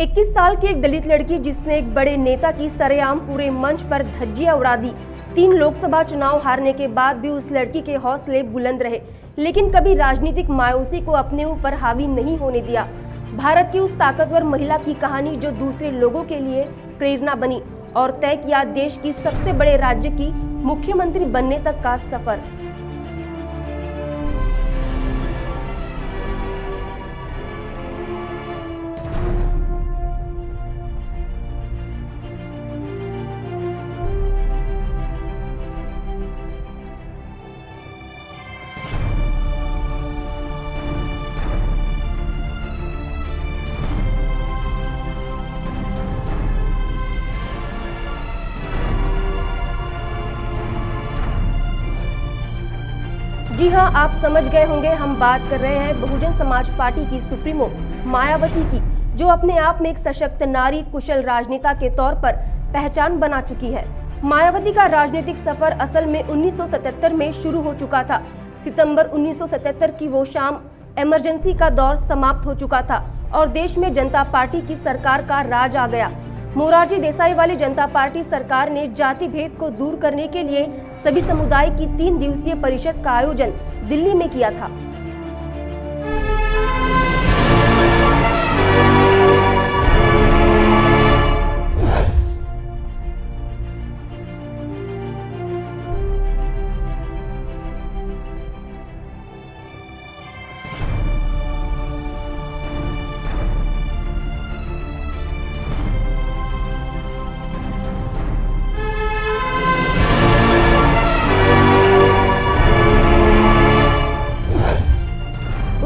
21 साल की एक दलित लड़की जिसने एक बड़े नेता की सरेआम पूरे मंच पर धज्जियां उड़ा दी। 3 लोकसभा चुनाव हारने के बाद भी उस लड़की के हौसले बुलंद रहे, लेकिन कभी राजनीतिक मायूसी को अपने ऊपर हावी नहीं होने दिया। भारत की उस ताकतवर महिला की कहानी जो दूसरे लोगों के लिए प्रेरणा बनी और तय किया देश की सबसे बड़े राज्य की मुख्यमंत्री बनने तक का सफर। जी हां, आप समझ गए होंगे, हम बात कर रहे हैं बहुजन समाज पार्टी की सुप्रीमो मायावती की, जो अपने आप में एक सशक्त नारी कुशल राजनेता के तौर पर पहचान बना चुकी है। मायावती का राजनीतिक सफर असल में 1977 में शुरू हो चुका था। सितंबर 1977 की वो शाम इमरजेंसी का दौर समाप्त हो चुका था और देश में जनता पार्टी की सरकार का राज आ गया। मोरारजी देसाई वाली जनता पार्टी सरकार ने जाति भेद को दूर करने के लिए सभी समुदाय की 3 दिवसीय परिषद का आयोजन दिल्ली में किया था।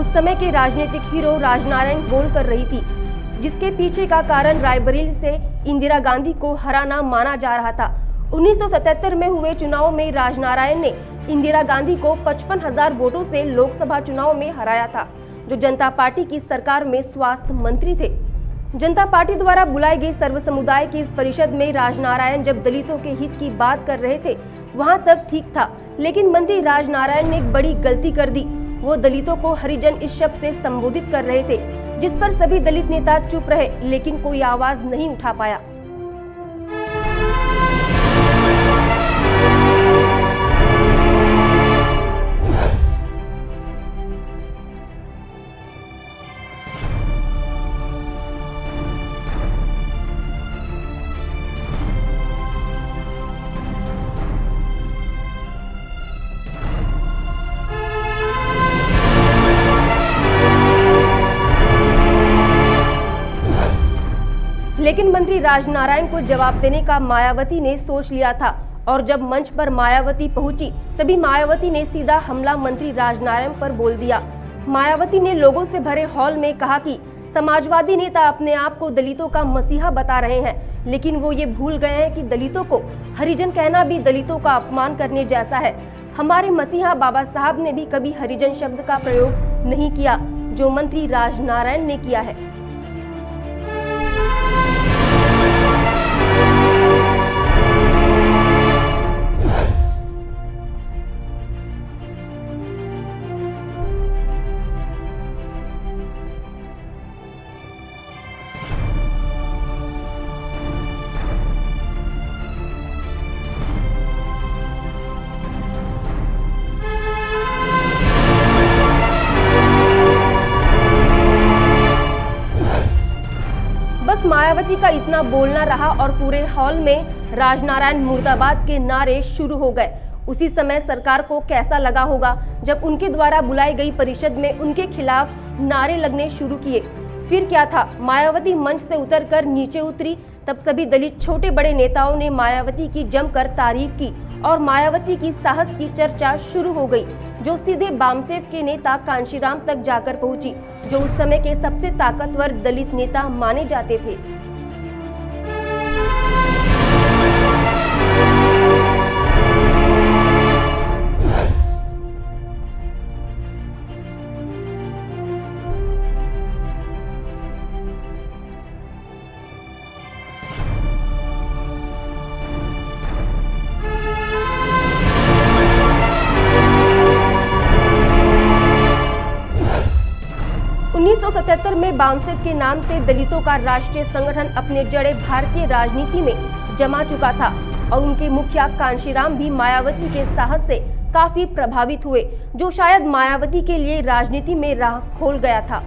समय के राजनीतिक हीरो राजनारायण बोल कर रही थी, जिसके पीछे का कारण रायबरेली से इंदिरा गांधी को हराना माना जा रहा था। 1977 में हुए चुनाव में राजनारायण ने इंदिरा गांधी को 55,000 वोटों से लोकसभा चुनाव में हराया था, जो जनता पार्टी की सरकार में स्वास्थ्य मंत्री थे। जनता पार्टी द्वारा बुलाई गई सर्व समुदाय की इस परिषद में राजनारायण जब दलितों के हित की बात कर रहे थे, वहां तक ठीक था, लेकिन मंत्री राजनारायण ने एक बड़ी गलती कर दी। वो दलितों को हरिजन इस शब्द से संबोधित कर रहे थे, जिस पर सभी दलित नेता चुप रहे, लेकिन कोई आवाज नहीं उठा पाया। लेकिन मंत्री राजनारायण को जवाब देने का मायावती ने सोच लिया था और जब मंच पर मायावती पहुंची, तभी मायावती ने सीधा हमला मंत्री राजनारायण पर बोल दिया। मायावती ने लोगों से भरे हॉल में कहा कि समाजवादी नेता अपने आप को दलितों का मसीहा बता रहे हैं, लेकिन वो ये भूल गए हैं कि दलितों को हरिजन कहना भी दलितों का अपमान करने जैसा है। हमारे मसीहा बाबा साहब ने भी कभी हरिजन शब्द का प्रयोग नहीं किया, जो मंत्री राजनारायण ने किया है। मायावती का इतना बोलना रहा और पूरे हॉल में राजनारायण मुर्दाबाद के नारे शुरू हो गए। उसी समय सरकार को कैसा लगा होगा जब उनके द्वारा बुलाई गई परिषद में उनके खिलाफ नारे लगने शुरू किए। फिर क्या था, मायावती मंच से उतरकर नीचे उतरी, तब सभी दलित छोटे बड़े नेताओं ने मायावती की जमकर तारीफ की और मायावती की साहस की चर्चा शुरू हो गई, जो सीधे बामसेफ के नेता कांशीराम तक जाकर पहुंची, जो उस समय के सबसे ताकतवर दलित नेता माने जाते थे। 1977 में बामसेफ के नाम से दलितों का राष्ट्रीय संगठन अपने जड़े भारतीय राजनीति में जमा चुका था और उनके मुखिया कांशीराम भी मायावती के साहस से काफी प्रभावित हुए, जो शायद मायावती के लिए राजनीति में राह खोल गया था।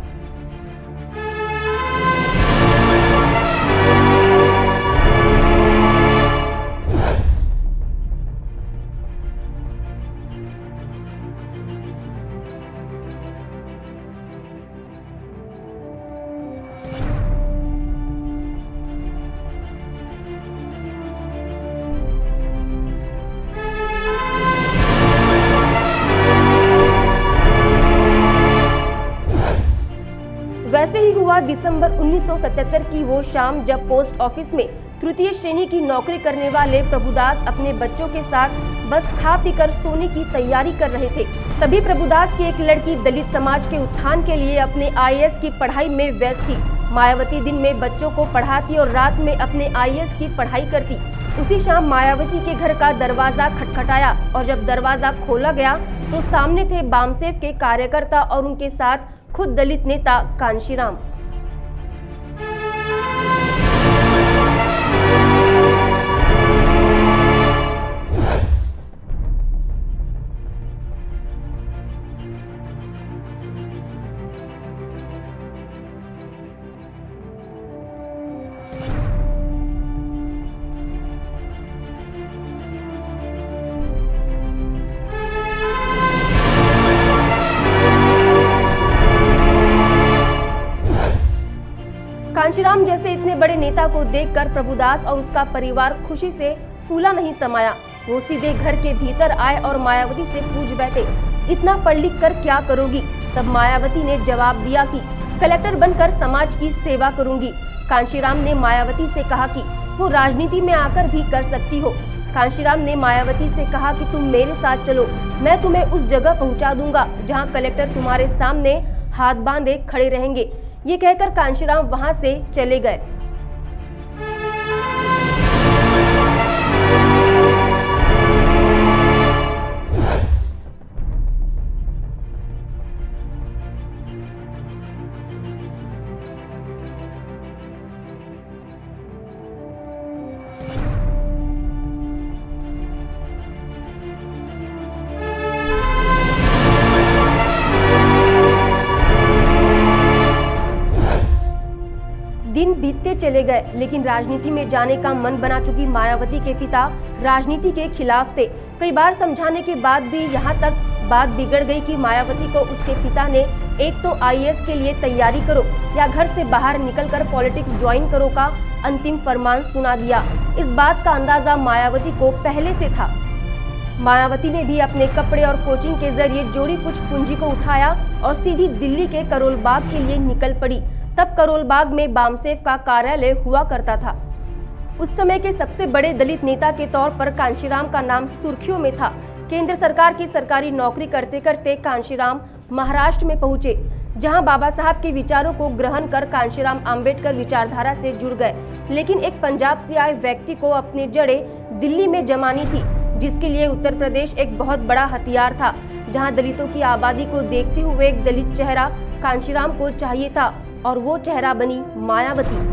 वैसे ही हुआ दिसंबर 1977 की वो शाम, जब पोस्ट ऑफिस में तृतीय श्रेणी की नौकरी करने वाले प्रभुदास अपने बच्चों के साथ बस खा पीकर सोने की तैयारी कर रहे थे। तभी प्रभुदास की एक लड़की दलित समाज के उत्थान के लिए अपने आईएएस की पढ़ाई में व्यस्त थी। मायावती दिन में बच्चों को पढ़ाती और रात में अपने आईएएस की पढ़ाई करती। उसी शाम मायावती के घर का दरवाजा खटखटाया और जब दरवाजा खोला गया तो सामने थे बामसेफ के कार्यकर्ता और उनके साथ खुद दलित नेता कांशीराम। कांशीराम जैसे इतने बड़े नेता को देखकर प्रभुदास और उसका परिवार खुशी से फूला नहीं समाया। वो सीधे घर के भीतर आए और मायावती से पूछ बैठे, इतना पढ़ लिख कर क्या करोगी? तब मायावती ने जवाब दिया कि कलेक्टर बनकर समाज की सेवा करूंगी। कांशीराम ने मायावती से कहा कि वो राजनीति में आकर भी कर सकती हो। कांशीराम ने मायावती से कहा कि तुम मेरे साथ चलो, मैं तुम्हें उस जगह पहुंचा दूंगा जहां कलेक्टर तुम्हारे सामने हाथ बांधे खड़े रहेंगे। ये कहकर कांशीराम वहां से चले गए। दिन बीतते चले गए, लेकिन राजनीति में जाने का मन बना चुकी मायावती के पिता राजनीति के खिलाफ थे। कई बार समझाने के बाद भी यहाँ तक बात बिगड़ गई कि मायावती को उसके पिता ने एक तो आईएएस के लिए तैयारी करो या घर से बाहर निकलकर पॉलिटिक्स ज्वाइन करो का अंतिम फरमान सुना दिया। इस बात का अंदाजा मायावती को पहले से था। मायावती ने भी अपने कपड़े और कोचिंग के जरिए जोड़ी कुछ पूंजी को उठाया और सीधी दिल्ली के करोल बाग के लिए निकल पड़ी। तब करोल बाग में बामसेफ का कार्यालय हुआ करता था। उस समय के सबसे बड़े दलित नेता के तौर पर कांशीराम का नाम सुर्खियों में था। केंद्र सरकार की सरकारी नौकरी करते करते कांशीराम महाराष्ट्र में पहुंचे, जहां बाबा साहब के विचारों को ग्रहण कर कांशीराम अंबेडकर विचारधारा से जुड़ गए। लेकिन एक पंजाब से आए व्यक्ति को अपने जड़ें दिल्ली में जमानी थी, जिसके लिए उत्तर प्रदेश एक बहुत बड़ा हथियार था। जहां दलितों की आबादी को देखते हुए एक दलित चेहरा कांशीराम को चाहिए था और वो चेहरा बनी मायावती।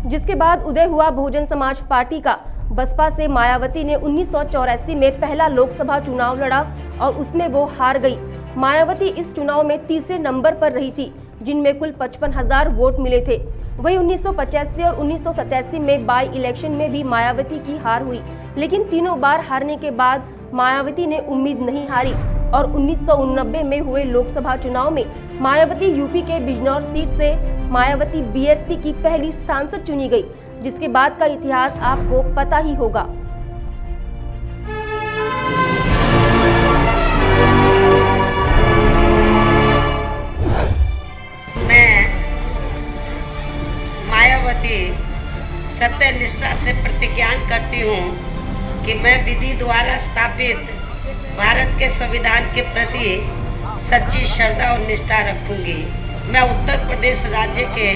जिसके बाद उदय हुआ बहुजन समाज पार्टी का। बसपा से मायावती ने 1984 में पहला लोकसभा चुनाव लड़ा और उसमें वो हार गई। मायावती इस चुनाव में तीसरे नंबर पर रही थी, जिनमें कुल 55,000 वोट मिले थे। वहीं 1985 और 1987 में बाई इलेक्शन में भी मायावती की हार हुई, लेकिन तीनों बार हारने के बाद मायावती ने उम्मीद नहीं हारी और 1989 में हुए लोकसभा चुनाव में मायावती यूपी के बिजनौर सीट से मायावती बीएसपी की पहली सांसद चुनी गई, जिसके बाद का इतिहास आपको पता ही होगा। मैं कि मैं विधि द्वारा स्थापित भारत के संविधान के प्रति सच्ची श्रद्धा और निष्ठा रखूंगी। मैं उत्तर प्रदेश राज्य के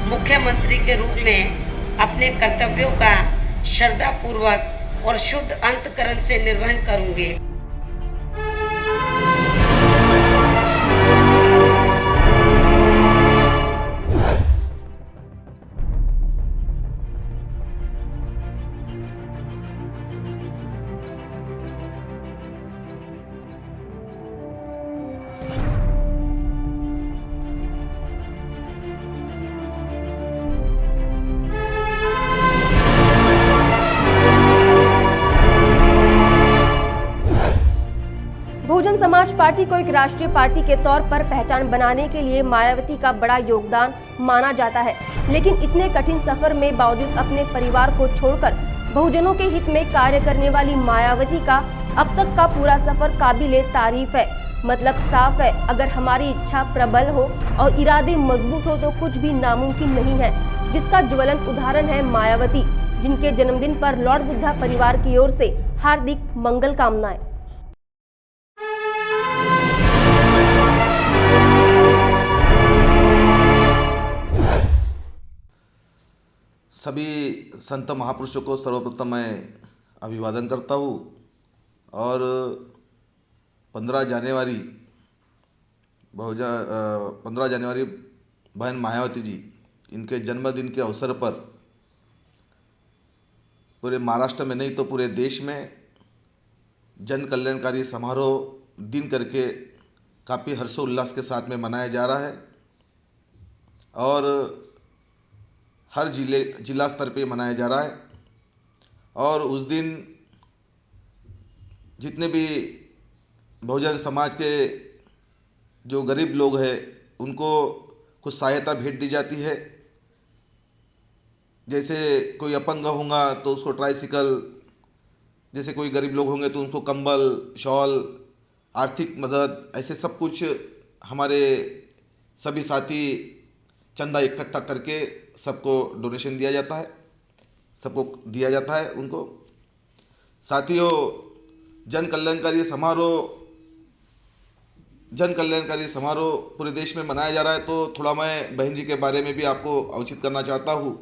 मुख्यमंत्री के रूप में अपने कर्तव्यों का श्रद्धापूर्वक और शुद्ध अंतःकरण से निर्वहन करूंगी। बहुजन समाज पार्टी को एक राष्ट्रीय पार्टी के तौर पर पहचान बनाने के लिए मायावती का बड़ा योगदान माना जाता है, लेकिन इतने कठिन सफर में बावजूद अपने परिवार को छोड़कर बहुजनों के हित में कार्य करने वाली मायावती का अब तक का पूरा सफर काबिले तारीफ है। मतलब साफ है, अगर हमारी इच्छा प्रबल हो और इरादे मजबूत हो तो कुछ भी नामुमकिन नहीं है, जिसका ज्वलंत उदाहरण है मायावती, जिनके जन्मदिन पर लॉर्ड बुद्धा परिवार की ओर से हार्दिक मंगल कामनाएं। सभी संत महापुरुषों को सर्वप्रथम मैं अभिवादन करता हूँ और 15 जनवरी बहन मायावती जी इनके जन्मदिन के अवसर पर पूरे महाराष्ट्र में नहीं तो पूरे देश में जन कल्याणकारी समारोह दिन करके काफ़ी हर्षोल्लास के साथ में मनाया जा रहा है और हर जिला स्तर पे मनाया जा रहा है। और उस दिन जितने भी बहुजन समाज के जो गरीब लोग हैं उनको कुछ सहायता भेंट दी जाती है। जैसे कोई अपंग होगा तो उसको ट्राइसिकल, जैसे कोई गरीब लोग होंगे तो उनको कंबल, शॉल, आर्थिक मदद, ऐसे सब कुछ हमारे सभी साथी चंदा इकट्ठा करके सबको डोनेशन दिया जाता है, सबको दिया जाता है उनको। साथियों, जन कल्याणकारी समारोह पूरे देश में मनाया जा रहा है, तो थोड़ा मैं बहन जी के बारे में भी आपको अवचित करना चाहता हूँ।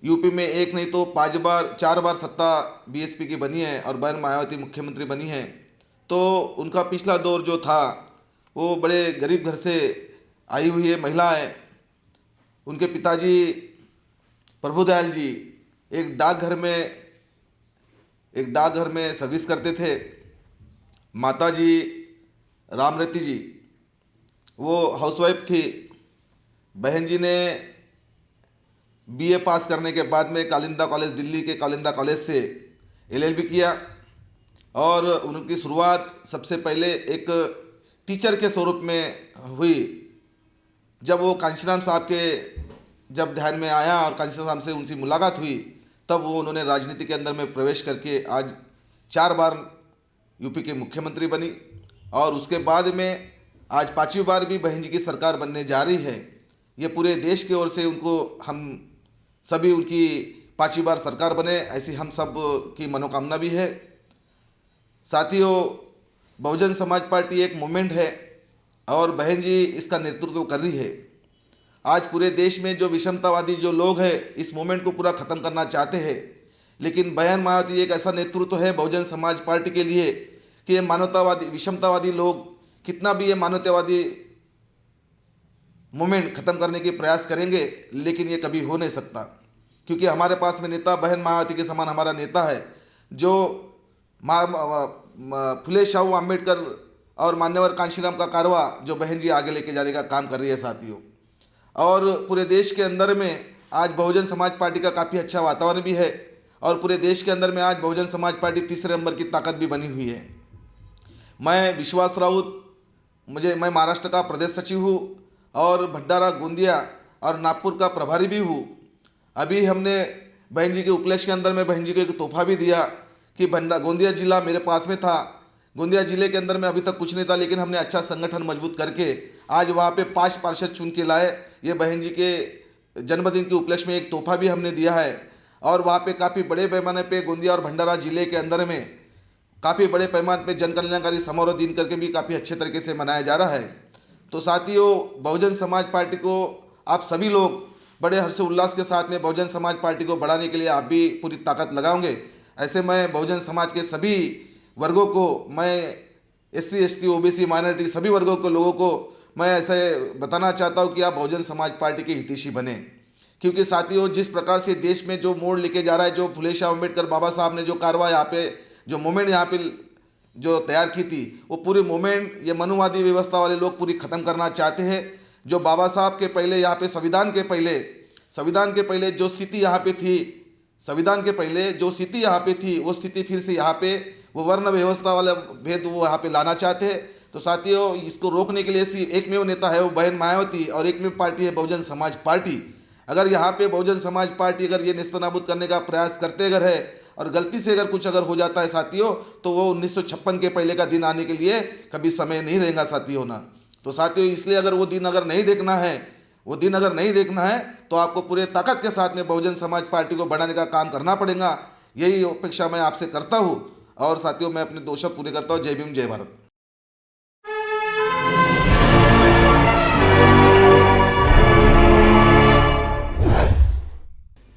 यूपी में एक नहीं तो 4 बार सत्ता बीएसपी की बनी है और बहन मायावती मुख्यमंत्री बनी है। तो उनका पिछला दौर जो था वो बड़े गरीब घर से आई हुई है महिला है। उनके पिताजी प्रभुदयाल जी एक डाकघर में सर्विस करते थे। माताजी रामरती जी वो हाउसवाइफ थी। बहन जी ने बीए पास करने के बाद में दिल्ली के कालिंदा कॉलेज से एलएलबी किया और उनकी शुरुआत सबसे पहले एक टीचर के स्वरूप में हुई। जब वो कांशीराम साहब के जब ध्यान में आया और कांशीराम साहब से उनकी मुलाकात हुई, तब वो उन्होंने राजनीति के अंदर में प्रवेश करके आज 4 बार यूपी के मुख्यमंत्री बनी और उसके बाद में आज 5वीं बार भी बहन जी की सरकार बनने जा रही है। ये पूरे देश की ओर से उनको हम सभी उनकी 5वीं बार सरकार बने, ऐसी हम सब की मनोकामना भी है। साथियों, बहुजन समाज पार्टी एक मूवमेंट है और बहन जी इसका नेतृत्व कर रही है। आज पूरे देश में जो विषमतावादी जो लोग हैं इस मूवमेंट को पूरा ख़त्म करना चाहते हैं, लेकिन बहन मायावती एक ऐसा नेतृत्व है बहुजन समाज पार्टी के लिए कि ये विषमतावादी लोग कितना भी ये मानवतावादी मूवमेंट ख़त्म करने के प्रयास करेंगे, लेकिन ये कभी हो नहीं सकता, क्योंकि हमारे पास में नेता बहन मायावती के समान हमारा नेता है, जो फुले शाहू आम्बेडकर और मान्यवर कांशीराम का कारवा जो बहन जी आगे लेके जाने का काम कर रही है साथियों। और पूरे देश के अंदर में आज बहुजन समाज पार्टी का काफ़ी अच्छा वातावरण भी है और पूरे देश के अंदर में आज बहुजन समाज पार्टी तीसरे नंबर की ताकत भी बनी हुई है। मैं विश्वास राउत, मैं महाराष्ट्र का प्रदेश सचिव हूँ और भंडारा, गोंदिया और नागपुर का प्रभारी भी हूँ। अभी हमने बहन जी के उपलक्ष्य के अंदर में बहन जी को एक तोहफा भी दिया कि गोंदिया जिला मेरे पास में था। गोंदिया जिले के अंदर में अभी तक कुछ नहीं था, लेकिन हमने अच्छा संगठन मजबूत करके आज वहाँ पे 5 पार्षद चुन के लाए। ये बहन जी के जन्मदिन के उपलक्ष्य में एक तोहफा भी हमने दिया है और वहाँ पे काफ़ी बड़े पैमाने पे गोंदिया और भंडारा जिले के अंदर में काफ़ी बड़े पैमाने पे जन कल्याणकारी समारोह दिन करके भी काफ़ी अच्छे तरीके से मनाया जा रहा है। तो साथियों, बहुजन समाज पार्टी को आप सभी लोग बड़े हर्ष उल्लास के साथ में बहुजन समाज पार्टी को बढ़ाने के लिए आप भी पूरी ताकत लगाओगे। ऐसे मैं बहुजन समाज के सभी वर्गों को, मैं SC ST OBC माइनॉरिटी सभी वर्गों के लोगों को मैं ऐसे बताना चाहता हूँ कि आप बहुजन समाज पार्टी के हितैषी बने। क्योंकि साथियों, जिस प्रकार से देश में जो मोड़ लेके जा रहा है, जो फुले शाह अम्बेडकर बाबा साहब ने जो कार्रवाई यहाँ पे, जो मूवमेंट यहाँ पे जो तैयार की थी, वो पूरी मूवमेंट ये मनुवादी व्यवस्था वाले लोग पूरी ख़त्म करना चाहते हैं। जो बाबा साहब के पहले यहाँ पे संविधान के पहले जो स्थिति यहाँ पे थी, संविधान के पहले जो स्थिति यहाँ पे थी, वो स्थिति फिर से यहाँ पे वो वर्ण व्यवस्था वाला भेद वो यहाँ पे लाना चाहते हैं। तो साथियों, इसको रोकने के लिए सिर्फ एकमेव नेता है, वो बहन मायावती, और एकमेव पार्टी है बहुजन समाज पार्टी। अगर यहाँ पे बहुजन समाज पार्टी अगर ये नेस्तनाबूद करने का प्रयास करते अगर है और गलती से अगर कुछ अगर हो जाता है साथियों, तो वो 1956 के पहले का दिन आने के लिए कभी समय नहीं रहेगा साथियों ना। तो साथियों, इसलिए अगर वो दिन अगर नहीं देखना है, तो आपको पूरे ताकत के साथ में बहुजन समाज पार्टी को बढ़ाने का काम करना पड़ेगा। यही अपेक्षा मैं आपसे करता हूँ। और साथियों, मैं अपने 2 शब्द पूरे करता हूँ। जय भीम, जय भारत।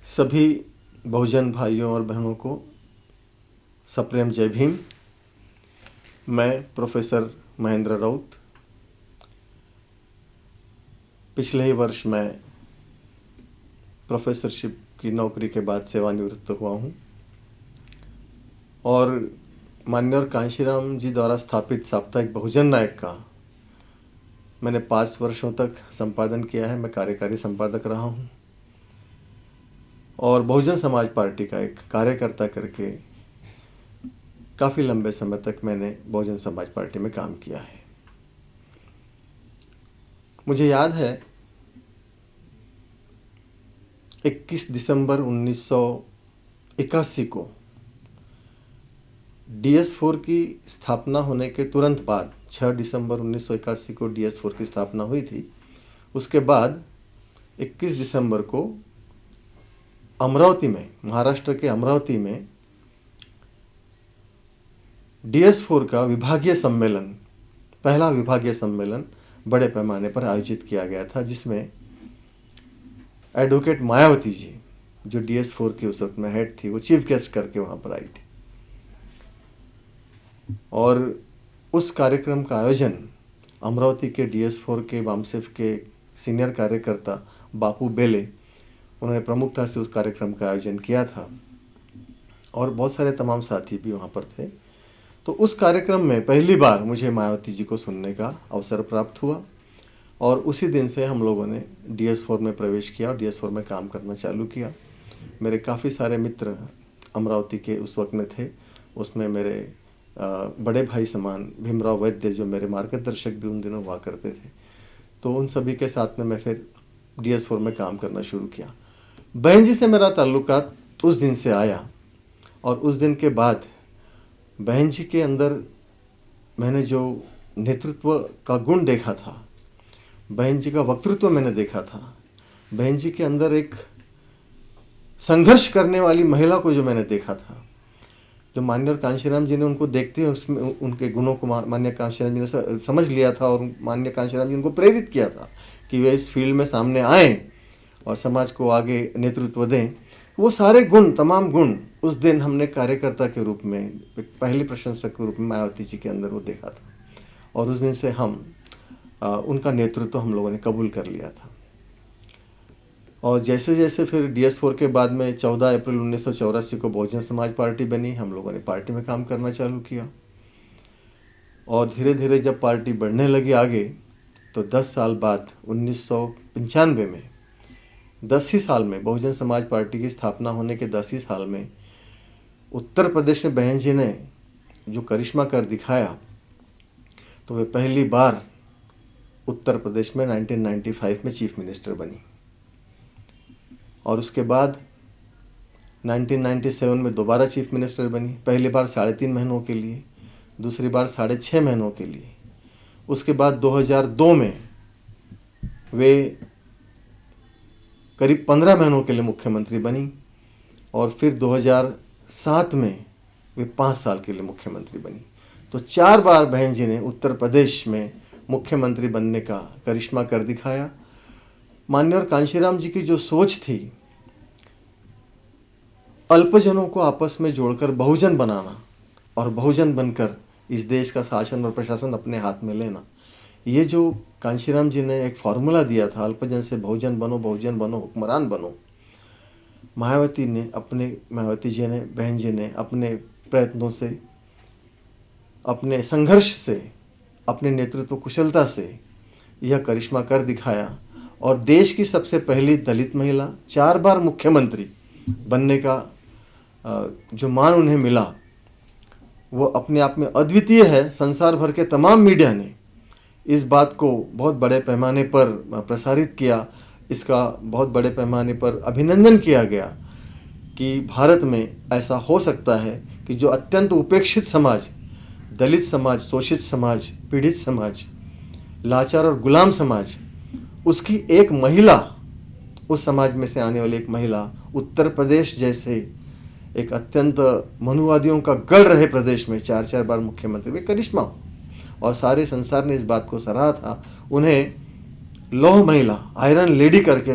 सभी बहुजन भाइयों और बहनों को सप्रेम जय भीम। मैं प्रोफेसर महेंद्र राउत, पिछले ही वर्ष मैं प्रोफेसरशिप की नौकरी के बाद सेवानिवृत्त हुआ हूँ और माननीय कांशीराम जी द्वारा स्थापित साप्ताहिक बहुजन नायक का मैंने 5 वर्षों तक संपादन किया है। मैं कार्यकारी संपादक रहा हूँ और बहुजन समाज पार्टी का एक कार्यकर्ता करके काफ़ी लंबे समय तक मैंने बहुजन समाज पार्टी में काम किया है। मुझे याद है 21 दिसंबर 1981 को DS4 की स्थापना होने के तुरंत बाद, 6 दिसंबर 1981 को DS4 की स्थापना हुई थी। उसके बाद 21 दिसंबर को अमरावती में, महाराष्ट्र के अमरावती में DS4 का विभागीय सम्मेलन, पहला विभागीय सम्मेलन बड़े पैमाने पर आयोजित किया गया था, जिसमें एडवोकेट मायावती जी, जो DS4 की उस वक्त में हेड थी, वो चीफ गेस्ट करके वहाँ पर आई थी। और उस कार्यक्रम का आयोजन अमरावती के DS4 के वामसेफ के सीनियर कार्यकर्ता बापू बेले, उन्होंने प्रमुखता से उस कार्यक्रम का आयोजन किया था और बहुत सारे तमाम साथी भी वहाँ पर थे। तो उस कार्यक्रम में पहली बार मुझे मायावती जी को सुनने का अवसर प्राप्त हुआ और उसी दिन से हम लोगों ने DS4 में प्रवेश किया और DS4 में काम करना चालू किया। मेरे काफ़ी सारे मित्र अमरावती के उस वक्त में थे। उसमें मेरे बड़े भाई समान भीमराव वैद्य, जो मेरे मार्गदर्शक भी उन दिनों हुआ करते थे, तो उन सभी के साथ में मैं फिर DS4 में काम करना शुरू किया। बहन जी से मेरा ताल्लुकात उस दिन से आया और उस दिन के बाद बहन जी के अंदर मैंने जो नेतृत्व का गुण देखा था, बहन जी का वक्तृत्व मैंने देखा था, बहन जी के अंदर एक संघर्ष करने वाली महिला को जो मैंने देखा था, जो माननीय कांशीराम जी ने उनको देखते हैं उसमें उनके गुणों को माननीय कांशीराम जी ने समझ लिया था और माननीय कांशीराम जी उनको प्रेरित किया था कि वे इस फील्ड में सामने आएँ और समाज को आगे नेतृत्व दें। वो सारे गुण, तमाम गुण उस दिन हमने कार्यकर्ता के रूप में, पहली प्रशंसक के रूप में मायावती जी के अंदर वो देखा था और उस दिन से हम उनका नेतृत्व हम लोगों ने कबूल कर लिया था। और जैसे जैसे फिर DS4 के बाद में 14 अप्रैल 1984 को बहुजन समाज पार्टी बनी, हम लोगों ने पार्टी में काम करना चालू किया और धीरे धीरे जब पार्टी बढ़ने लगी आगे, तो 10 साल बाद 1995 में, 10 ही साल में, बहुजन समाज पार्टी की स्थापना होने के 10 ही साल में उत्तर प्रदेश में बहन जी ने जो करिश्मा कर दिखाया, तो वे पहली बार उत्तर प्रदेश में 1995 में चीफ मिनिस्टर बनी और उसके बाद 1997 में दोबारा चीफ मिनिस्टर बनी। पहली बार 3.5 महीनों के लिए, दूसरी बार 6.5 महीनों के लिए। उसके बाद 2002 में वे करीब 15 महीनों के लिए मुख्यमंत्री बनी और फिर 2007 में वे 5 साल के लिए मुख्यमंत्री बनी। तो 4 बार बहन जी ने उत्तर प्रदेश में मुख्यमंत्री बनने का करिश्मा कर दिखाया। माननीय और कांशीराम जी की जो सोच थी, अल्पजनों को आपस में जोड़कर बहुजन बनाना और बहुजन बनकर इस देश का शासन और प्रशासन अपने हाथ में लेना, ये जो कांशीराम जी ने एक फार्मूला दिया था, अल्पजन से बहुजन बनो, बहुजन बनो, हुक्मरान बनो, मायावती जी ने, बहन जी ने अपने प्रयत्नों से, अपने संघर्ष से, अपने नेतृत्व कुशलता से यह करिश्मा कर दिखाया और देश की सबसे पहली दलित महिला, 4 बार मुख्यमंत्री बनने का जो मान उन्हें मिला वो अपने आप में अद्वितीय है। संसार भर के तमाम मीडिया ने इस बात को बहुत बड़े पैमाने पर प्रसारित किया, इसका बहुत बड़े पैमाने पर अभिनंदन किया गया कि भारत में ऐसा हो सकता है कि जो अत्यंत उपेक्षित समाज, दलित समाज, शोषित समाज, पीड़ित समाज, लाचार और गुलाम समाज, उसकी एक महिला, उस समाज में से आने वाली एक महिला उत्तर प्रदेश जैसे एक अत्यंत मनुवादियों का गढ़ रहे प्रदेश में 4 बार मुख्यमंत्री, वे करिश्मा। और सारे संसार ने इस बात को सराहा था। उन्हें लौह महिला, आयरन लेडी करके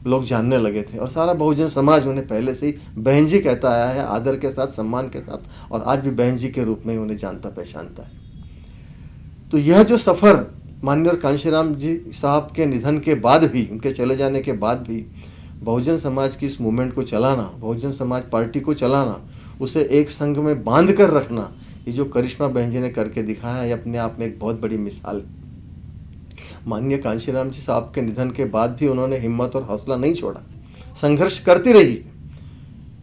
लोग जानने लगे थे और सारा बहुजन समाज उन्हें पहले से ही बहन जी कहता आया है, आदर के साथ, सम्मान के साथ, और आज भी बहन जी के रूप में उन्हें जानता पहचानता है। तो यह जो सफ़र माननीय कांशीराम जी साहब के निधन के बाद भी, उनके चले जाने के बाद भी बहुजन समाज की इस मूवमेंट को चलाना, बहुजन समाज पार्टी को चलाना, उसे एक संघ में बांध कर रखना, ये जो करिश्मा बहन जी ने करके दिखाया है, अपने आप में एक बहुत बड़ी मिसाल है। माननीय कांशीराम जी साहब के निधन के बाद भी उन्होंने हिम्मत और हौसला नहीं छोड़ा, संघर्ष करती रही।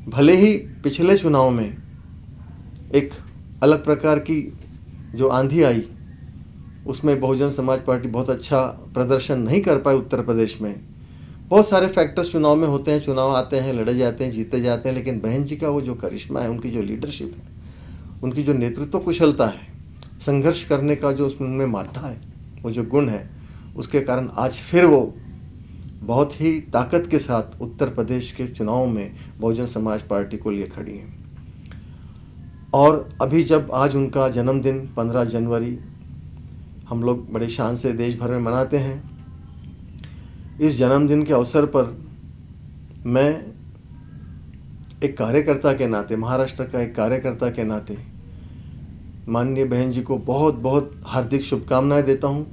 भले ही पिछले चुनाव में एक अलग प्रकार की जो आंधी आई, उसमें बहुजन समाज पार्टी बहुत अच्छा प्रदर्शन नहीं कर पाई उत्तर प्रदेश में। बहुत सारे फैक्टर्स चुनाव में होते हैं, चुनाव आते हैं, लड़े जाते हैं, जीते जाते हैं, लेकिन बहन जी का वो जो करिश्मा है, उनकी जो लीडरशिप है, उनकी जो नेतृत्व कुशलता है, संघर्ष करने का जो उनमें माथा है, वो जो गुण है, उसके कारण आज फिर वो बहुत ही ताकत के साथ उत्तर प्रदेश के चुनाव में बहुजन समाज पार्टी को लिए खड़ी हैं। और अभी जब आज उनका जन्मदिन 15 जनवरी हम लोग बड़े शान से देश भर में मनाते हैं, इस जन्मदिन के अवसर पर मैं एक कार्यकर्ता के नाते, महाराष्ट्र का एक कार्यकर्ता के नाते माननीय बहन जी को बहुत बहुत हार्दिक शुभकामनाएं देता हूं।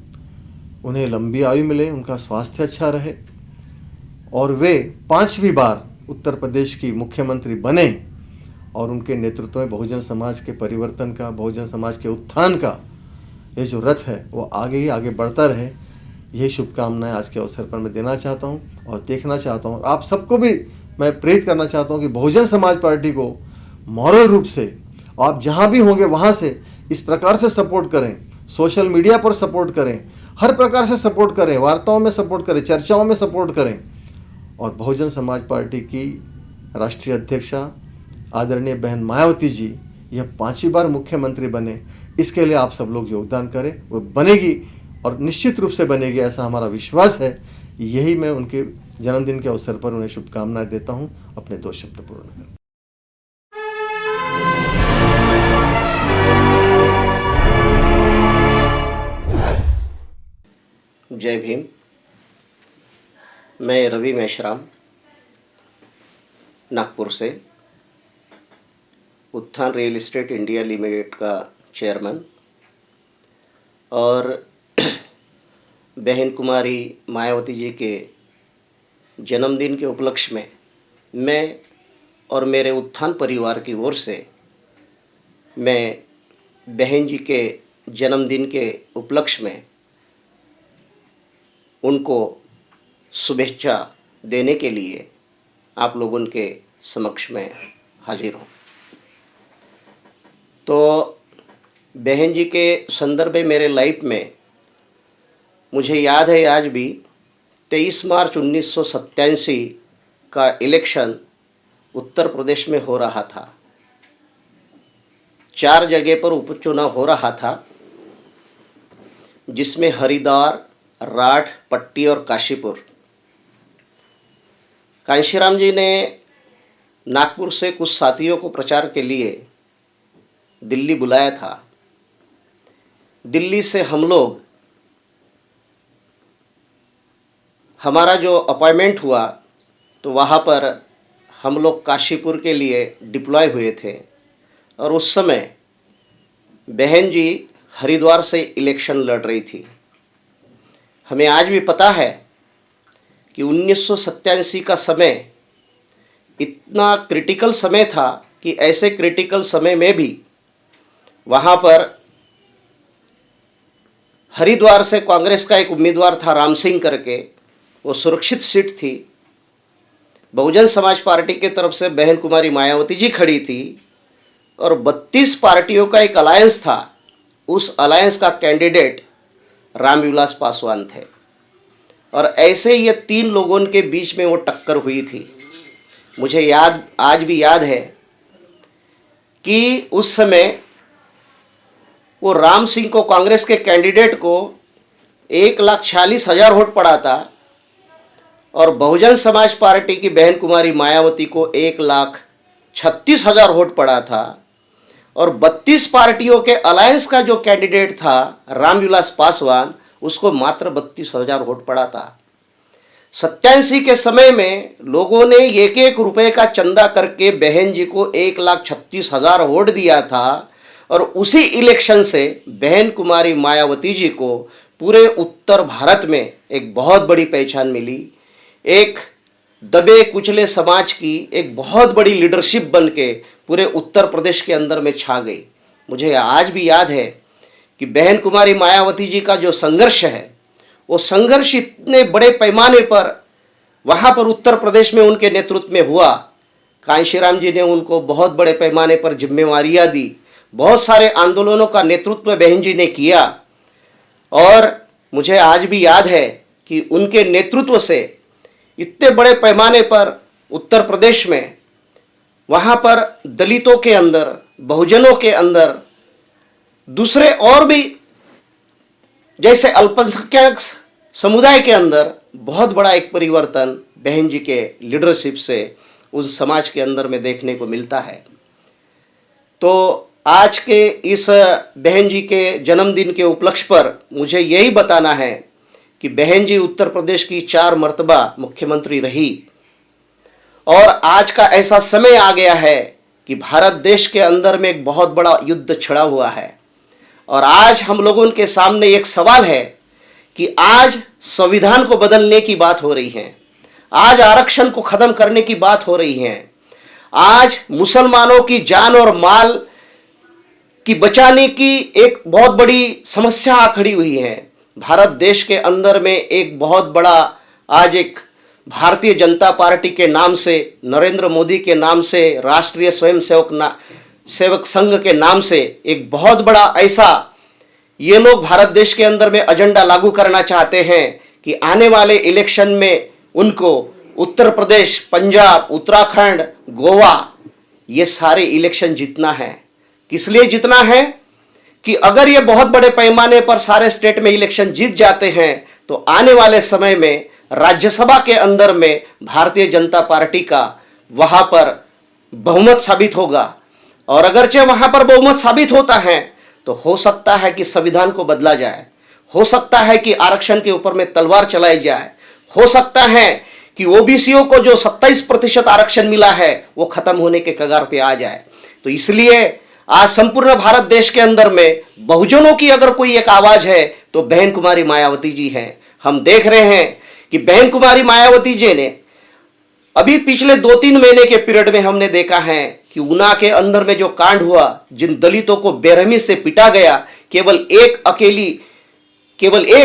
उन्हें लंबी आयु मिले, उनका स्वास्थ्य अच्छा रहे और वे 5वीं बार उत्तर प्रदेश की मुख्यमंत्री बने और उनके नेतृत्व में बहुजन समाज के परिवर्तन का, बहुजन समाज के उत्थान का ये जो रथ है वो आगे ही आगे बढ़ता रहे। यही शुभकामनाएं आज के अवसर पर मैं देना चाहता हूं और देखना चाहता हूं। आप सबको भी मैं प्रेरित करना चाहता हूं कि बहुजन समाज पार्टी को मॉरल रूप से आप जहां भी होंगे वहां से इस प्रकार से सपोर्ट करें, सोशल मीडिया पर सपोर्ट करें, हर प्रकार से सपोर्ट करें, वार्ताओं में सपोर्ट करें, चर्चाओं में सपोर्ट करें और बहुजन समाज पार्टी की राष्ट्रीय अध्यक्षा आदरणीय बहन मायावती जी यह 5वीं बार मुख्यमंत्री बने, इसके लिए आप सब लोग योगदान करें। वो बनेगी और निश्चित रूप से बनेगी, ऐसा हमारा विश्वास है। यही मैं उनके जन्मदिन के अवसर पर उन्हें शुभकामनाएं देता हूं। अपने 2 शब्द पूर्ण करें। जय भीम। मैं रवि मेश्राम, नागपुर से, उत्थान रियल एस्टेट इंडिया लिमिटेड का चेयरमैन, और बहन कुमारी मायावती जी के जन्मदिन के उपलक्ष्य में मैं और मेरे उत्थान परिवार की ओर से मैं बहन जी के जन्मदिन के उपलक्ष्य में उनको शुभेच्छा देने के लिए आप लोगों के समक्ष में हाजिर हूँ। तो बहन जी के संदर्भ में मेरे लाइफ में मुझे याद है आज भी 23 मार्च 1987 का इलेक्शन उत्तर प्रदेश में हो रहा था। 4 जगह पर उपचुनाव हो रहा था, जिसमें हरिद्वार, राठ, पट्टी और काशीपुर। कांशीराम जी ने नागपुर से कुछ साथियों को प्रचार के लिए दिल्ली बुलाया था। दिल्ली से हम लोग, हमारा जो अपॉइंटमेंट हुआ तो वहाँ पर हम लोग काशीपुर के लिए डिप्लॉय हुए थे। और उस समय बहन जी हरिद्वार से इलेक्शन लड़ रही थी। हमें आज भी पता है कि 1987 का समय इतना क्रिटिकल समय था कि ऐसे क्रिटिकल समय में भी वहाँ पर हरिद्वार से कांग्रेस का एक उम्मीदवार था राम सिंह करके, वो सुरक्षित सीट थी। बहुजन समाज पार्टी की तरफ से बहन कुमारी मायावती जी खड़ी थी और 32 पार्टियों का एक अलायंस था। उस अलायंस का कैंडिडेट रामविलास पासवान थे और ऐसे ये 3 लोगों के बीच में वो टक्कर हुई थी। मुझे आज भी याद है कि उस समय वो राम सिंह को, कांग्रेस के कैंडिडेट को 1,46,000 वोट पड़ा था और बहुजन समाज पार्टी की बहन कुमारी मायावती को 1,36,000 वोट पड़ा था। और 32 पार्टियों के अलायंस का जो कैंडिडेट था रामविलास पासवान, उसको मात्र 32,000 वोट पड़ा था। 87 के समय में लोगों ने 1-1 रुपए का चंदा करके बहन जी को 1,36,000 वोट दिया था और उसी इलेक्शन से बहन कुमारी मायावती जी को पूरे उत्तर भारत में एक बहुत बड़ी पहचान मिली। एक दबे कुचले समाज की एक बहुत बड़ी लीडरशिप बन के पूरे उत्तर प्रदेश के अंदर में छा गई। मुझे आज भी याद है कि बहन कुमारी मायावती जी का जो संघर्ष है, वो संघर्ष इतने बड़े पैमाने पर वहाँ पर उत्तर प्रदेश में उनके नेतृत्व में हुआ। कांशीराम जी ने उनको बहुत बड़े पैमाने पर जिम्मेवारियाँ दी, बहुत सारे आंदोलनों का नेतृत्व बहन जी ने किया। और मुझे आज भी याद है कि उनके नेतृत्व से इतने बड़े पैमाने पर उत्तर प्रदेश में वहाँ पर दलितों के अंदर, बहुजनों के अंदर, दूसरे और भी जैसे अल्पसंख्यक समुदाय के अंदर बहुत बड़ा एक परिवर्तन बहन जी के लीडरशिप से उस समाज के अंदर में देखने को मिलता है। तो आज के इस बहन जी के जन्मदिन के उपलक्ष्य पर मुझे यही बताना है कि बहन जी उत्तर प्रदेश की 4 मर्तबा मुख्यमंत्री रही और आज का ऐसा समय आ गया है कि भारत देश के अंदर में एक बहुत बड़ा युद्ध छिड़ा हुआ है। और आज हम लोगों के सामने एक सवाल है कि आज संविधान को बदलने की बात हो रही है, आज आरक्षण को खत्म करने की बात हो रही है, आज मुसलमानों की जान और माल की बचाने की एक बहुत बड़ी समस्या खड़ी हुई है। भारत देश के अंदर में एक बहुत बड़ा आज एक भारतीय जनता पार्टी के नाम से, नरेंद्र मोदी के नाम से, राष्ट्रीय सेवक संघ के नाम से एक बहुत बड़ा ऐसा ये लोग भारत देश के अंदर में एजेंडा लागू करना चाहते हैं कि आने वाले इलेक्शन में उनको उत्तर प्रदेश, पंजाब, उत्तराखंड, गोवा ये सारे इलेक्शन जीतना है। किस लिए जीतना है कि अगर ये बहुत बड़े पैमाने पर सारे स्टेट में इलेक्शन जीत जाते हैं तो आने वाले समय में राज्यसभा के अंदर में भारतीय जनता पार्टी का वहां पर बहुमत साबित होगा। और अगरचे वहां पर बहुमत साबित होता है तो हो सकता है कि संविधान को बदला जाए, हो सकता है कि आरक्षण के ऊपर में तलवार चलाई जाए, हो सकता है कि ओबीसीओ को जो 27% आरक्षण मिला है वो खत्म होने के कगार पे आ जाए। तो इसलिए आज संपूर्ण भारत देश के अंदर में बहुजनों की अगर कोई एक आवाज है तो बहन कुमारी मायावती जी हैं। हम देख रहे हैं कि बहन कुमारी मायावती जी ने अभी पिछले 2-3 महीने के पीरियड में हमने देखा है कि ऊना के अंदर में जो कांड हुआ, जिन दलितों को बेरहमी से पीटा गया, केवल एक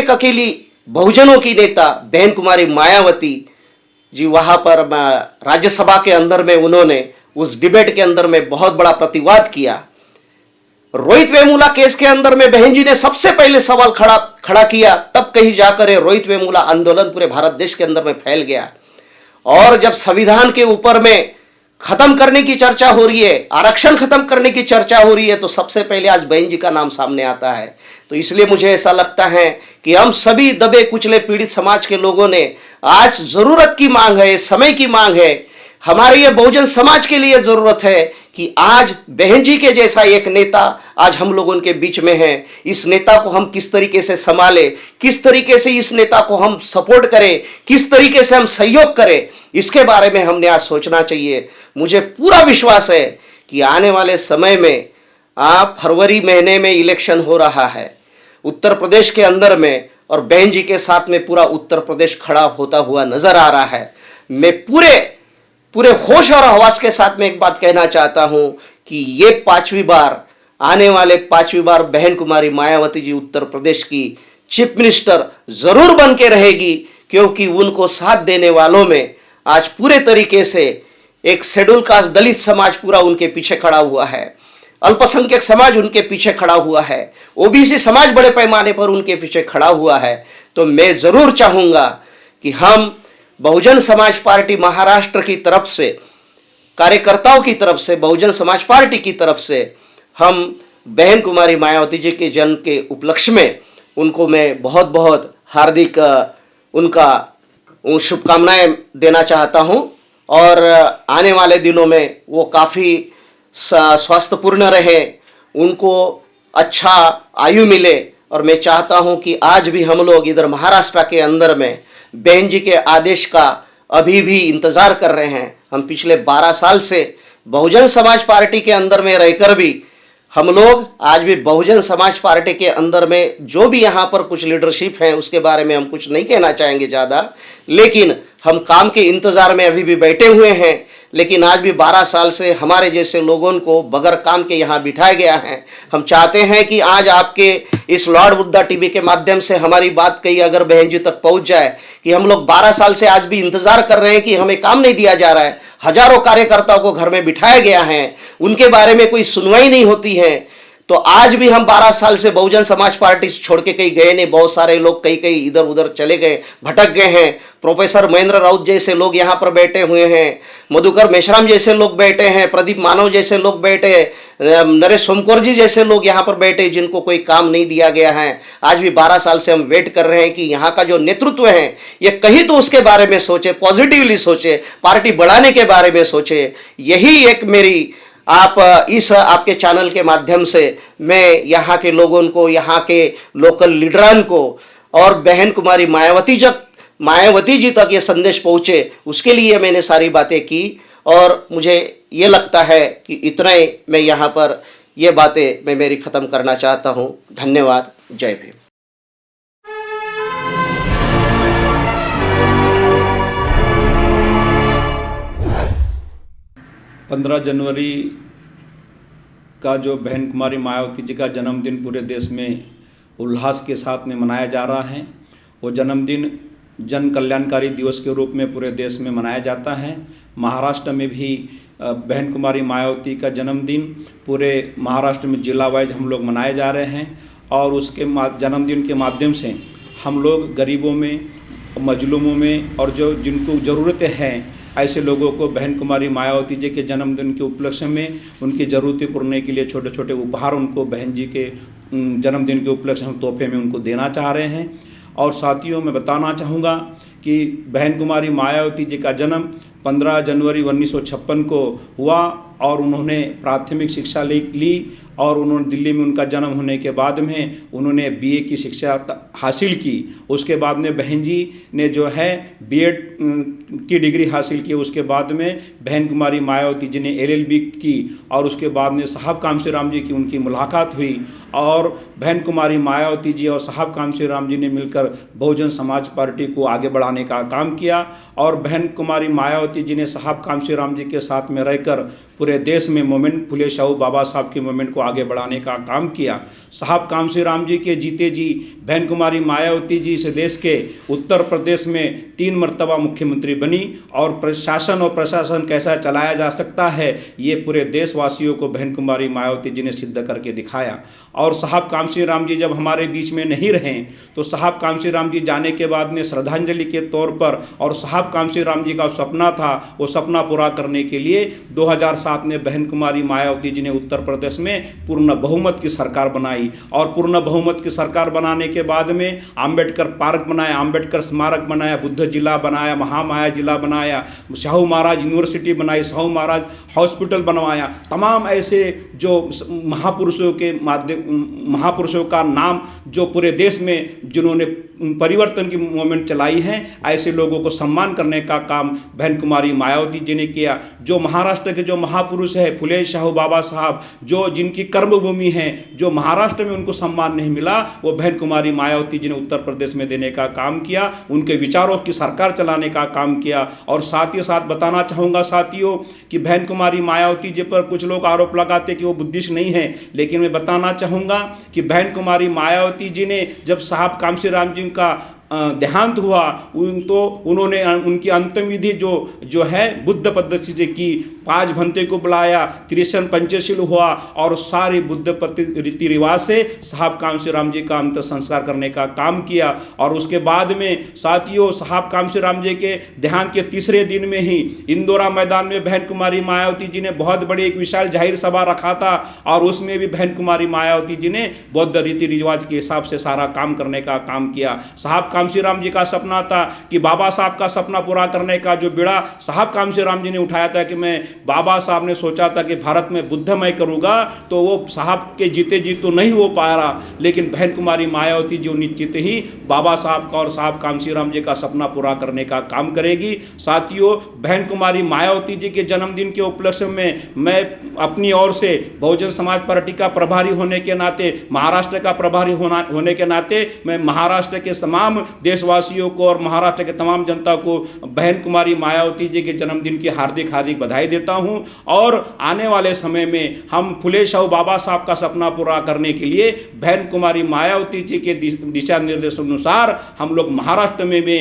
अकेली बहुजनों की नेता बहन कुमारी मायावती जी वहां पर राज्यसभा के अंदर में उन्होंने उस डिबेट के अंदर में बहुत बड़ा प्रतिवाद किया। रोहित वेमुला केस के अंदर में बहन जी ने सबसे पहले सवाल खड़ा किया, तब कहीं जाकर ये रोहित वेमुला आंदोलन पूरे भारत देश के अंदर में फैल गया। और जब संविधान के ऊपर में खत्म करने की चर्चा हो रही है, आरक्षण खत्म करने की चर्चा हो रही है, तो सबसे पहले आज बहन जी का नाम सामने आता है। तो इसलिए मुझे ऐसा लगता है कि हम सभी दबे कुचले पीड़ित समाज के लोगों ने आज जरूरत की मांग है, समय की मांग है, हमारे ये बहुजन समाज के लिए जरूरत है कि आज बहन जी के जैसा एक नेता आज हम लोगों के बीच में है। इस नेता को हम किस तरीके से संभाले, किस तरीके से इस नेता को हम सपोर्ट करें, किस तरीके से हम सहयोग करें, इसके बारे में हमने आज सोचना चाहिए। मुझे पूरा विश्वास है कि आने वाले समय में फरवरी महीने में इलेक्शन हो रहा है उत्तर प्रदेश के अंदर में, और बहन जी के साथ में पूरा उत्तर प्रदेश खड़ा होता हुआ नजर आ रहा है। मैं पूरे होश और हवास के साथ में एक बात कहना चाहता हूं कि ये आने वाले पांचवी बार बहन कुमारी मायावती जी उत्तर प्रदेश की चीफ मिनिस्टर जरूर बन के रहेगी, क्योंकि उनको साथ देने वालों में आज पूरे तरीके से एक शेड्यूल कास्ट दलित समाज पूरा उनके पीछे खड़ा हुआ है, अल्पसंख्यक समाज उनके पीछे खड़ा हुआ है, ओबीसी समाज बड़े पैमाने पर उनके पीछे खड़ा हुआ है। तो मैं जरूर चाहूंगा कि हम बहुजन समाज पार्टी महाराष्ट्र की तरफ से, कार्यकर्ताओं की तरफ से, बहुजन समाज पार्टी की तरफ से हम बहन कुमारी मायावती जी के जन्म के उपलक्ष्य में उनको मैं बहुत बहुत हार्दिक उनका शुभकामनाएं देना चाहता हूं, और आने वाले दिनों में वो काफ़ी स्वास्थ्यपूर्ण रहे, उनको अच्छा आयु मिले। और मैं चाहता हूं कि आज भी हम लोग इधर महाराष्ट्र के अंदर में बहन जी के आदेश का अभी भी इंतज़ार कर रहे हैं। हम पिछले 12 साल से बहुजन समाज पार्टी के अंदर में रहकर भी हम लोग आज भी बहुजन समाज पार्टी के अंदर में जो भी यहाँ पर कुछ लीडरशिप है उसके बारे में हम कुछ नहीं कहना चाहेंगे ज़्यादा, लेकिन हम काम के इंतज़ार में अभी भी बैठे हुए हैं। लेकिन आज भी 12 साल से हमारे जैसे लोगों को बगैर काम के यहाँ बिठाया गया है। हम चाहते हैं कि आज आपके इस लॉर्ड बुद्धा टीवी के माध्यम से हमारी बात कही अगर बहन जी तक पहुँच जाए कि हम लोग 12 साल से आज भी इंतज़ार कर रहे हैं कि हमें काम नहीं दिया जा रहा है, हजारों कार्यकर्ताओं को घर में बिठाया गया है, उनके बारे में कोई सुनवाई नहीं होती है। तो आज भी हम 12 साल से बहुजन समाज पार्टी छोड़ के कहीं गए नहीं, बहुत सारे लोग कहीं कहीं इधर उधर चले गए, भटक गए हैं। प्रोफेसर महेंद्र राउत जैसे लोग यहाँ पर बैठे हुए हैं, मधुकर मेश्राम जैसे लोग बैठे हैं, प्रदीप मानव जैसे लोग बैठे, नरेश सोमकोर जी जैसे लोग यहाँ पर बैठे, जिनको कोई काम नहीं दिया गया है। आज भी 12 साल से हम वेट कर रहे हैं कि यहाँ का जो नेतृत्व है ये कहीं तो उसके बारे में सोचे, पॉजिटिवली सोचे, पार्टी बढ़ाने के बारे में सोचे। यही एक मेरी आपके चैनल के माध्यम से मैं यहाँ के लोगों को, यहाँ के लोकल लीडरान को और बहन कुमारी मायावती जी तक ये संदेश पहुँचे, उसके लिए मैंने सारी बातें की। और मुझे ये लगता है कि इतना ही मैं यहाँ पर ये बातें मैं मेरी ख़त्म करना चाहता हूँ। धन्यवाद। जय भीम। 15 जनवरी का जो बहन कुमारी मायावती जी का जन्मदिन पूरे देश में उल्लास के साथ में मनाया जा रहा है। वो जन्मदिन जन कल्याणकारी दिवस के रूप में पूरे देश में मनाया जाता है। महाराष्ट्र में भी बहन कुमारी मायावती का जन्मदिन पूरे महाराष्ट्र में जिला वाइज हम लोग मनाए जा रहे हैं, और उसके जन्मदिन के माध्यम से हम लोग गरीबों में, मजलूमों में और जो जिनको ज़रूरतें हैं ऐसे लोगों को बहन कुमारी मायावती जी के जन्मदिन के उपलक्ष्य में उनकी ज़रूरतें पूरने के लिए छोटे छोटे उपहार उनको बहन जी के जन्मदिन के उपलक्ष्य में तोहफे में उनको देना चाह रहे हैं। और साथियों, मैं बताना चाहूँगा कि बहन कुमारी मायावती जी का जन्म 15 जनवरी 1956 को हुआ, और उन्होंने प्राथमिक शिक्षा ली और उन्होंने दिल्ली में उनका जन्म होने के बाद में उन्होंने बीए की शिक्षा हासिल की। उसके बाद में बहन जी ने जो है बीएड की डिग्री हासिल की। उसके बाद में बहन कुमारी मायावती जी ने एलएलबी की, और उसके बाद में साहब कामशीराम जी की उनकी मुलाकात हुई, और बहन कुमारी मायावती जी और साहब कामशीराम जी ने मिलकर बहुजन समाज पार्टी को आगे बढ़ाने का काम किया। और बहन कुमारी मायावती जी ने साहब कामशीराम जी के साथ में रहकर पूरे देश में मूवमेंट फुले शाहू बाबा साहब के मूवमेंट को आगे बढ़ाने का काम किया। साहब कामशीराम जी के जीते जी बहन कुमारी मायावती जी इस देश के उत्तर प्रदेश में 3 मरतबा मुख्यमंत्री बनी, और प्रशासन कैसा चलाया जा सकता है ये पूरे देशवासियों को बहन कुमारी मायावती जी ने सिद्ध करके दिखाया। और साहब कामशीराम जी जब हमारे बीच में नहीं रहे तो साहब कामशीराम जी जाने के बाद में श्रद्धांजलि के तौर पर, और साहब कामशीराम जी का सपना था, वो सपना पूरा करने के लिए 2007 साथ में बहन कुमारी मायावती जी ने उत्तर प्रदेश में पूर्ण बहुमत की सरकार बनाई और पूर्ण बहुमत की सरकार बनाने के बाद में आम्बेडकर पार्क बनाया, आम्बेडकर स्मारक बनाया, बुद्ध जिला बनाया, महामाया जिला बनाया, शाहू महाराज यूनिवर्सिटी बनाई, शाहू महाराज हॉस्पिटल बनवाया। तमाम ऐसे जो महापुरुषों का नाम जो पूरे देश में जिन्होंने परिवर्तन की मूवमेंट चलाई है, ऐसे लोगों को सम्मान करने का काम बहन कुमारी मायावती जी ने किया। जो महाराष्ट्र के जो महापुरुष है फुले शाहू बाबा साहब, जो जिनकी कर्मभूमि है, जो महाराष्ट्र में उनको सम्मान नहीं मिला, वो बहन कुमारी मायावती जी ने उत्तर प्रदेश में देने का काम किया, उनके विचारों की सरकार चलाने का काम किया। और साथ ही साथ बताना चाहूँगा साथियों कि बहन कुमारी मायावती जी पर कुछ लोग आरोप लगाते कि वो बुद्धिस्ट नहीं है, लेकिन मैं बताना चाहूँगा कि बहन कुमारी मायावती जी ने जब साहब कामसी राम जी का देहांत हुआ उन्होंने उनकी अंतिम विधि जो है बुद्ध पद्धति से की। 5 भंते को बुलाया, 53 पंचशील हुआ और सारे बुद्ध रीति रिवाज से साहब कामसी राम जी का अंत संस्कार करने का काम किया। और उसके बाद में साथियों साहब कामसी राम जी के देहांत के तीसरे दिन में ही इंदौरा मैदान में बहन कुमारी मायावती जी ने बहुत बड़ी एक विशाल जाहिर सभा रखा था और उसमें भी बहन कुमारी मायावती जी ने बौद्ध रीति रिवाज के हिसाब से सारा काम करने का काम किया। साहब कामसी राम जी का सपना था कि बाबा साहब का सपना पूरा करने का जो बीड़ा साहब कामसी राम जी ने उठाया था कि मैं बाबा साहब ने सोचा था कि भारत में बुद्धमय करूंगा, तो वो साहब के जीते जी तो नहीं हो पाया, लेकिन बहन कुमारी मायावती जी निश्चित ही बाबा साहब का और साहब कामसी राम जी का सपना पूरा करने का काम करेगी। साथियों बहन कुमारी मायावती जी के जन्मदिन के उपलक्ष्य में मैं अपनी ओर से बहुजन समाज पार्टी का प्रभारी होने के नाते, महाराष्ट्र का प्रभारी होने के नाते मैं महाराष्ट्र के तमाम देशवासियों को और महाराष्ट्र के तमाम जनता को बहन कुमारी मायावती जी के जन्मदिन की हार्दिक हार्दिक बधाई देता हूं। और आने वाले समय में हम फुले शाहू बाबा साहब का सपना पूरा करने के लिए बहन कुमारी मायावती जी के दिशा निर्देशों अनुसार हम लोग महाराष्ट्र में भी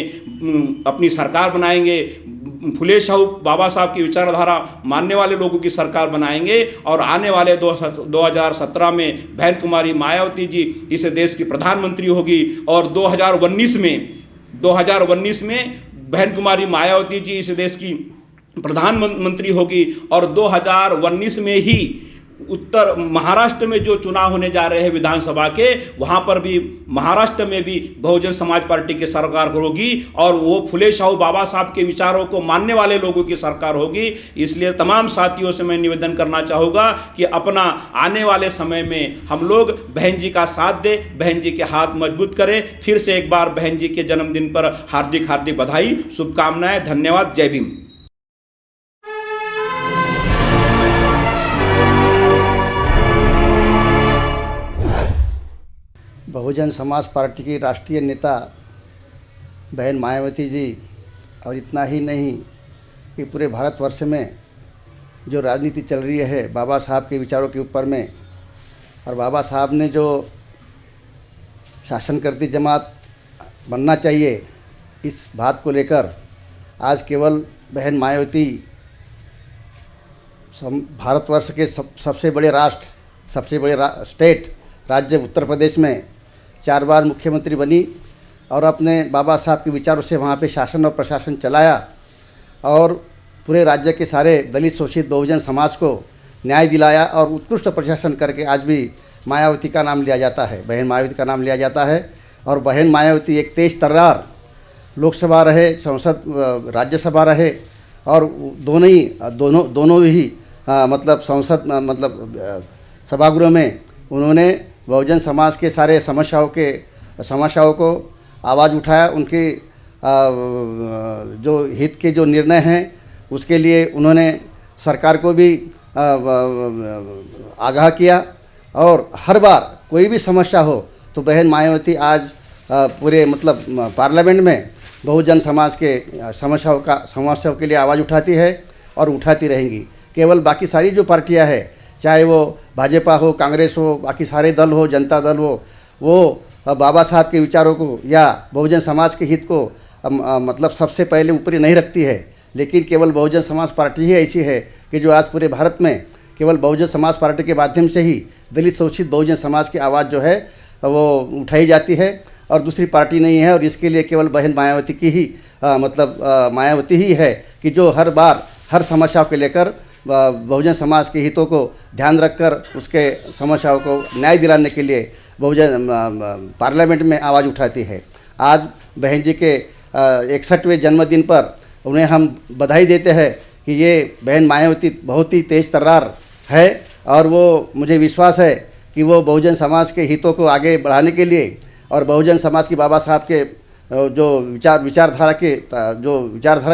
अपनी सरकार बनाएंगे, फुले शाहू बाबा साहब की विचारधारा मानने वाले लोगों की सरकार बनाएंगे और आने वाले 2017 में बहन कुमारी मायावती जी इस देश की प्रधानमंत्री होगी और 2019 में बहन कुमारी मायावती जी इस देश की प्रधानमंत्री होगी और 2019 में ही उत्तर महाराष्ट्र में जो चुनाव होने जा रहे हैं विधानसभा के, वहां पर भी महाराष्ट्र में भी बहुजन समाज पार्टी की सरकार होगी और वो फुले शाहू बाबा साहब के विचारों को मानने वाले लोगों की सरकार होगी। इसलिए तमाम साथियों से मैं निवेदन करना चाहूँगा कि अपना आने वाले समय में हम लोग बहन जी का साथ दें, बहन जी के हाथ मजबूत करें। फिर से एक बार बहन जी के जन्मदिन पर हार्दिक हार्दिक बधाई, शुभकामनाएं, धन्यवाद, जय भीम। बहुजन समाज पार्टी की राष्ट्रीय नेता बहन मायावती जी, और इतना ही नहीं कि पूरे भारतवर्ष में जो राजनीति चल रही है बाबा साहब के विचारों के ऊपर में, और बाबा साहब ने जो शासन करती जमात बनना चाहिए इस बात को लेकर आज केवल बहन मायावती भारतवर्ष के सबसे बड़े राष्ट्र, सबसे बड़े स्टेट राज्य उत्तर प्रदेश में 4 बार मुख्यमंत्री बनी और अपने बाबा साहब के विचारों से वहाँ पे शासन और प्रशासन चलाया और पूरे राज्य के सारे दलित शोषित बहुजन समाज को न्याय दिलाया और उत्कृष्ट प्रशासन करके आज भी मायावती का नाम लिया जाता है, बहन मायावती का नाम लिया जाता है। और बहन मायावती एक तेज तर्रार लोकसभा रहे, संसद राज्यसभा रहे और दोनों ही मतलब संसद मतलब सभागृह में उन्होंने बहुजन समाज के सारे समस्याओं को आवाज़ उठाया। उनके जो हित के जो निर्णय हैं उसके लिए उन्होंने सरकार को भी आगाह किया और हर बार कोई भी समस्या हो तो बहन मायावती आज पूरे मतलब पार्लियामेंट में बहुजन समाज के समस्याओं के लिए आवाज़ उठाती है और उठाती रहेंगी। केवल बाकी सारी जो पार्टियां हैं, चाहे वो भाजपा हो, कांग्रेस हो, बाकी सारे दल हो, जनता दल हो, वो बाबा साहब के विचारों को या बहुजन समाज के हित को मतलब सबसे पहले ऊपरी नहीं रखती है, लेकिन केवल बहुजन समाज पार्टी ही ऐसी है कि जो आज पूरे भारत में केवल बहुजन समाज पार्टी के माध्यम से ही दलित शोषित बहुजन समाज की आवाज़ जो है वो उठाई जाती है और दूसरी पार्टी नहीं है। और इसके लिए केवल बहन मायावती की ही मायावती ही है कि जो हर बार हर समस्या को लेकर बहुजन समाज के हितों को ध्यान रखकर उसके समस्याओं को न्याय दिलाने के लिए बहुजन पार्लियामेंट में आवाज़ उठाती है। आज बहन जी के 61वें जन्मदिन पर उन्हें हम बधाई देते हैं कि ये बहन मायावती बहुत ही तेज़ तर्रार है और वो मुझे विश्वास है कि वो बहुजन समाज के हितों को आगे बढ़ाने के लिए और बहुजन समाज की बाबा साहब के जो विचारधारा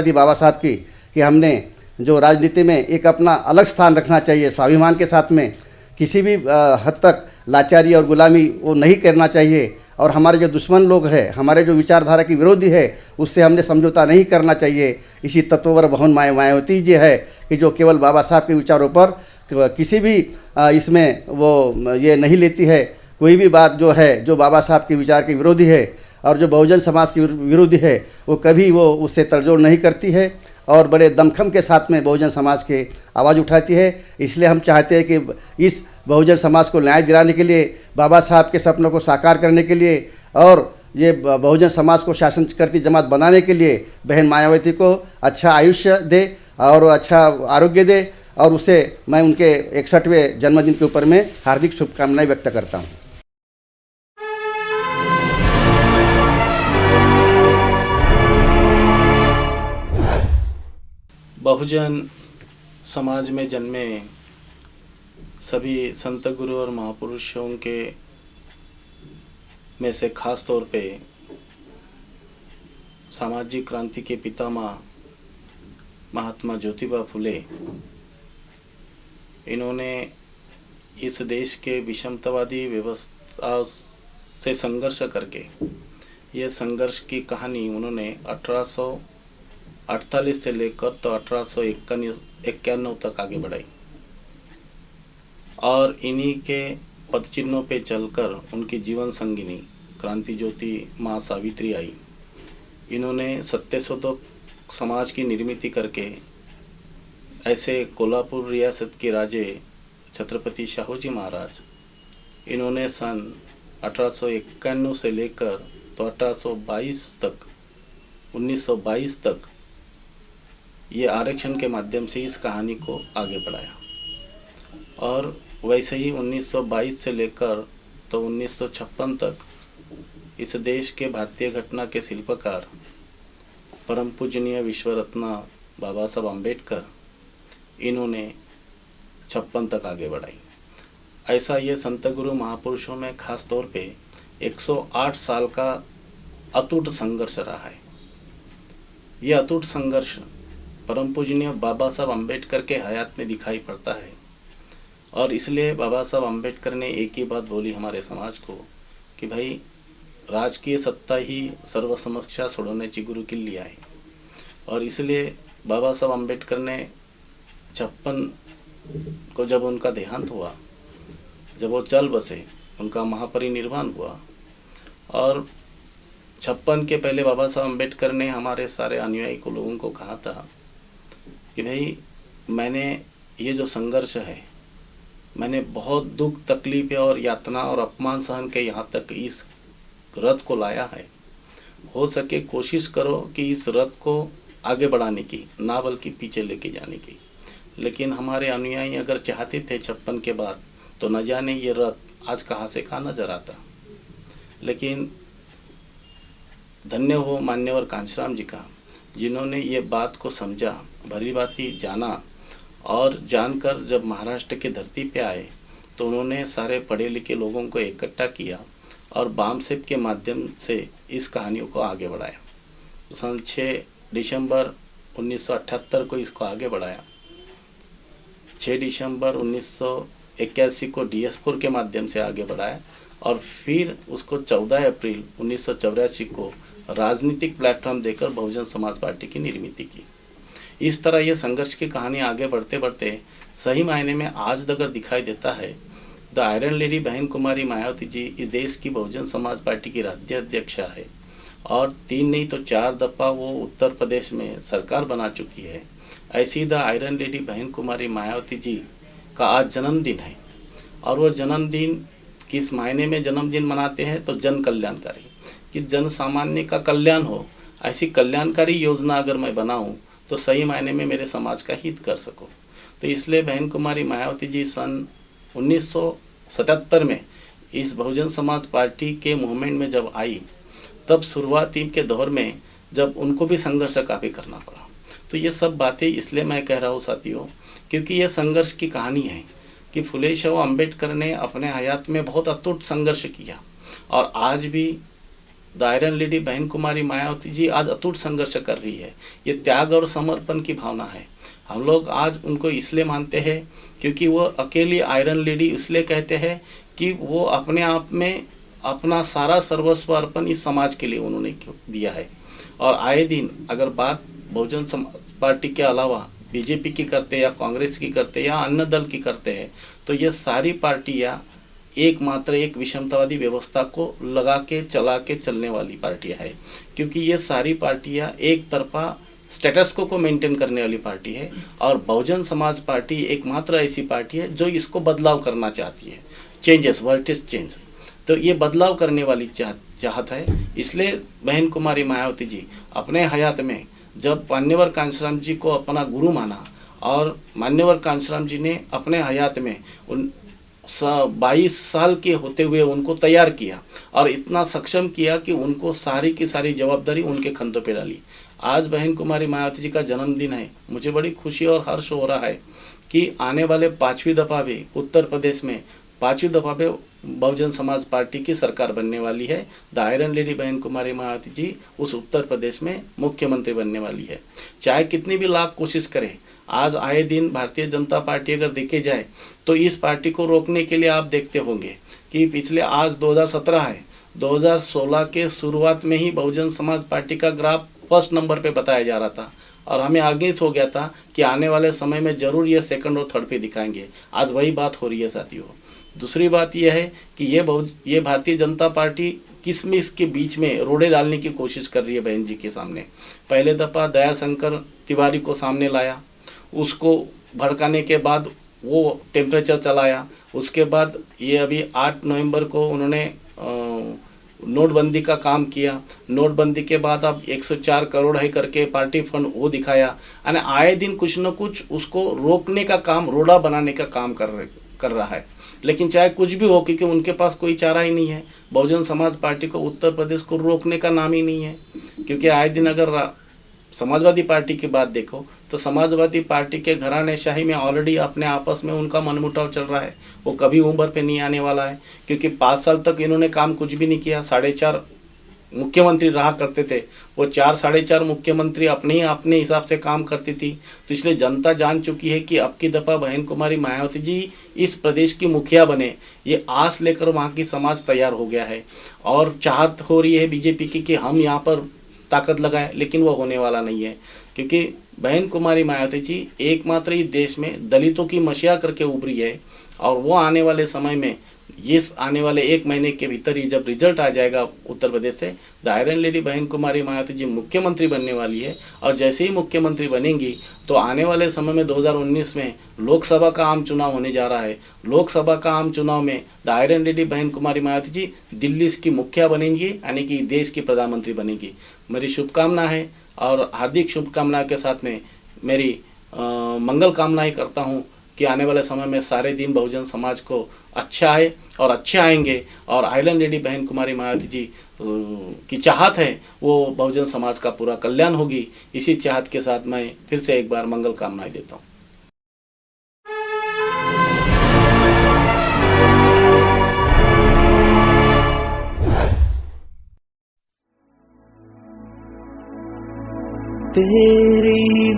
थी बाबा साहब की कि हमने जो राजनीति में एक अपना अलग स्थान रखना चाहिए, स्वाभिमान के साथ में किसी भी हद तक लाचारी और गुलामी वो नहीं करना चाहिए और हमारे जो दुश्मन लोग हैं, हमारे जो विचारधारा की विरोधी है, उससे हमने समझौता नहीं करना चाहिए। इसी तत्ववर बहन मायावती जी है कि जो केवल बाबा साहब के विचारों पर किसी भी इसमें वो ये नहीं लेती है, कोई भी बात जो है जो बाबा साहब के विचार के विरोधी है और जो बहुजन समाज के विरोधी है वो कभी वो उससे तड़जोड़ नहीं करती है और बड़े दमखम के साथ में बहुजन समाज के आवाज़ उठाती है। इसलिए हम चाहते हैं कि इस बहुजन समाज को न्याय दिलाने के लिए, बाबा साहब के सपनों को साकार करने के लिए और ये बहुजन समाज को शासन करती जमात बनाने के लिए बहन मायावती को अच्छा आयुष्य दे और अच्छा आरोग्य दे और उसे मैं उनके 61वें जन्मदिन के ऊपर में हार्दिक शुभकामनाएं व्यक्त करता हूँ। बहुजन समाज में जन्मे सभी संत गुरु और महापुरुषों के में से खास तौर पे सामाजिक क्रांति के पितामह महात्मा ज्योतिबा फुले, इन्होंने इस देश के विषमतावादी व्यवस्था से संघर्ष करके ये संघर्ष की कहानी उन्होंने 1848 से लेकर तो 1891 तक आगे बढ़ाई और इन्हीं के पदचिन्हों पे चलकर उनकी जीवन संगिनी क्रांति ज्योति माँ सावित्री आई। इन्होंने सत्यशोधक समाज की निर्मित करके ऐसे कोल्हापुर रियासत के राजे छत्रपति शाहूजी महाराज, इन्होंने सन 1891 से लेकर तो 1922 तक ये आरक्षण के माध्यम से इस कहानी को आगे बढ़ाया और वैसे ही 1922 से लेकर तो 1956 तक इस देश के भारतीय घटना के शिल्पकार परम पूजनीय विश्व रत्न बाबा साहब अम्बेडकर, इन्होंने 56 तक आगे बढ़ाई। ऐसा ये संत गुरु महापुरुषों में खास तौर पे 108 साल का अटूट संघर्ष रहा है। ये अटूट संघर्ष परम पूजनीय बाबा साहब अम्बेडकर के हयात में दिखाई पड़ता है और इसलिए बाबा साहब अम्बेडकर ने एक ही बात बोली हमारे समाज को कि भाई राजकीय सत्ता ही सर्वसमक्षा सोडवण्याची गुरु किल्ली आहे और इसलिए बाबा साहब अम्बेडकर ने 56 को जब उनका देहांत हुआ, जब वो चल बसे, उनका महापरिनिर्वाण हुआ और 56 के पहले बाबा साहब अम्बेडकर ने हमारे सारे अनुयायी को लोगों को कहा था कि भाई मैंने ये जो संघर्ष है, मैंने बहुत दुख तकलीफ और यातना और अपमान सहन के यहाँ तक इस रथ को लाया है। हो सके कोशिश करो कि इस रथ को आगे बढ़ाने की, ना बल्कि पीछे लेके जाने की। लेकिन हमारे अनुयायी अगर चाहते थे 56 के बाद तो न जाने ये रथ आज कहाँ से कहाँ नजर आता। लेकिन धन्य हो मान्यवर कांशीराम जी का, जिन्होंने ये बात को समझा, भली भांति जाना और जानकर जब महाराष्ट्र की धरती पे आए तो उन्होंने सारे पढ़े लिखे लोगों को इकट्ठा किया और बामसेप के माध्यम से इस कहानियों को आगे बढ़ाया। सन 6 दिसंबर 1978 को इसको आगे बढ़ाया। 6 दिसंबर 1981 को DS4 के माध्यम से आगे बढ़ाया और फिर उसको 14 अप्रैल 1984 को राजनीतिक प्लेटफॉर्म देकर बहुजन समाज पार्टी की निर्मित की। इस तरह ये संघर्ष की कहानी आगे बढ़ते बढ़ते सही मायने में आज अगर दिखाई देता है, द आयरन लेडी बहन कुमारी मायावती जी इस देश की बहुजन समाज पार्टी की राज्याध्यक्षा है और 3 नहीं तो 4 दफ़ा वो उत्तर प्रदेश में सरकार बना चुकी है। ऐसी द आयरन लेडी बहन कुमारी मायावती जी का आज जन्मदिन है और वो जन्मदिन किस मायने में जन्मदिन मनाते हैं तो जन कल्याणकारी, कि जन सामान्य का कल्याण हो, ऐसी कल्याणकारी योजना अगर मैं बनाऊं तो सही मायने में मेरे समाज का हित कर सकूं। तो इसलिए बहन कुमारी मायावती जी सन 1977 में इस बहुजन समाज पार्टी के मूवमेंट में जब आई, तब शुरुआती के दौर में जब उनको भी संघर्ष काफ़ी करना पड़ा। तो ये सब बातें इसलिए मैं कह रहा हूँ साथियों, क्योंकि ये संघर्ष की कहानी है कि फुले शाह अम्बेडकर ने अपने हयात में बहुत अटूट संघर्ष किया, और आज भी द आयरन लेडी बहन कुमारी मायावती जी आज अटूट संघर्ष कर रही है। ये त्याग और समर्पण की भावना है। हम लोग आज उनको इसलिए मानते हैं क्योंकि वो अकेली आयरन लेडी इसलिए कहते हैं कि वो अपने आप में अपना सारा सर्वस्व अर्पण इस समाज के लिए उन्होंने दिया है। और आए दिन अगर बात बहुजन समाज पार्टी के अलावा बीजेपी की करते या कांग्रेस की करते या अन्य दल की करते हैं, तो ये सारी पार्टियां एकमात्र एक विषमतावादी व्यवस्था को लगा के चलने वाली पार्टियां है, क्योंकि ये सारी पार्टियां एक तरफा स्टेटस को मेंटेन करने वाली पार्टी है, और बहुजन समाज पार्टी एकमात्र ऐसी पार्टी है जो इसको बदलाव करना चाहती है। Changes, word is change. तो ये बदलाव करने वाली चाहत है। इसलिए बहन कुमारी मायावती जी अपने हयात में जब मान्यवर कांशीराम जी को अपना गुरु माना, और मान्यवर कांशीराम जी ने अपने हयात में 22 साल के होते हुए उनको तैयार किया और इतना सक्षम किया कि उनको सारी की सारी जवाबदारी उनके कंधों पे डाली। आज बहन कुमारी मायावती जी का जन्मदिन है। मुझे बड़ी खुशी और हर्ष हो रहा है कि आने वाले 5वीं दफ़ा भी उत्तर प्रदेश में 5वीं दफ़ा भी बहुजन समाज पार्टी की सरकार बनने वाली है। द आयरन लेडी बहन कुमारी मायावती जी उस उत्तर प्रदेश में मुख्यमंत्री बनने वाली है। चाहे कितनी भी लाख कोशिश करे, आज आए दिन भारतीय जनता पार्टी अगर देखे जाए तो इस पार्टी को रोकने के लिए आप देखते होंगे कि पिछले आज 2017 है, 2016 के शुरुआत में ही बहुजन समाज पार्टी का ग्राफ फर्स्ट नंबर पे बताया जा रहा था, और हमें आगित हो गया था कि आने वाले समय में ज़रूर ये सेकंड और थर्ड पे दिखाएंगे। आज वही बात हो रही है साथियों। दूसरी बात यह है कि ये भारतीय जनता पार्टी किसमिस के बीच में रोड़े डालने की कोशिश कर रही है बहन जी के सामने। पहले दफ़ा दयाशंकर तिवारी को सामने लाया, उसको भड़काने के बाद वो टेम्परेचर चलाया। उसके बाद ये अभी 8 नवंबर को उन्होंने नोटबंदी का काम किया। नोटबंदी के बाद अब 104 करोड़ है करके पार्टी फंड वो दिखाया। यानी आए दिन कुछ न कुछ उसको रोकने का काम, रोड़ा बनाने का काम कर रहा है। लेकिन चाहे कुछ भी हो, क्योंकि उनके पास कोई चारा ही नहीं है। बहुजन समाज पार्टी को उत्तर प्रदेश को रोकने का नाम ही नहीं है, क्योंकि आए दिन अगर समाजवादी पार्टी की बात देखो तो समाजवादी पार्टी के घरानेशाही में ऑलरेडी अपने आपस में उनका मनमुटाव चल रहा है। वो कभी उम्र पे नहीं आने वाला है, क्योंकि 5 साल तक इन्होंने काम कुछ भी नहीं किया। 4.5 मुख्यमंत्री रहा करते थे, वो 4-4.5 मुख्यमंत्री अपने हिसाब से काम करती थी। तो इसलिए जनता जान चुकी है कि अब की दफ़ा बहन कुमारी मायावती जी इस प्रदेश की मुखिया बने, ये आस लेकर वहाँ की समाज तैयार हो गया है। और चाहत हो रही है बीजेपी की कि हम यहाँ पर ताकत लगाएं, लेकिन वो होने वाला नहीं है, क्योंकि बहन कुमारी मायावती जी एकमात्र ही देश में दलितों की मसीहा करके उभरी है। और वो आने वाले समय में, इस आने वाले 1 महीने के भीतर ही जब रिजल्ट आ जाएगा उत्तर प्रदेश से, द आयरन लेडी बहन कुमारी मायावती जी मुख्यमंत्री बनने वाली है। और जैसे ही मुख्यमंत्री बनेंगी तो आने वाले समय में 2019 में लोकसभा का आम चुनाव होने जा रहा है। लोकसभा का आम चुनाव में द आयरन लेडी बहन कुमारी मायावती जी दिल्ली की मुखिया बनेंगी, यानी कि देश की प्रधानमंत्री बनेंगी। मेरी शुभकामना है, और हार्दिक शुभकामना के साथ में मेरी मंगल कामनाएं करता हूँ कि आने वाले समय में सारे दिन बहुजन समाज को अच्छा आए और अच्छे आएंगे। और आयरन लेडी बहन कुमारी मायावती जी की चाहत है वो बहुजन समाज का पूरा कल्याण होगी। इसी चाहत के साथ मैं फिर से एक बार मंगल कामनाएं देता हूँ। तेरी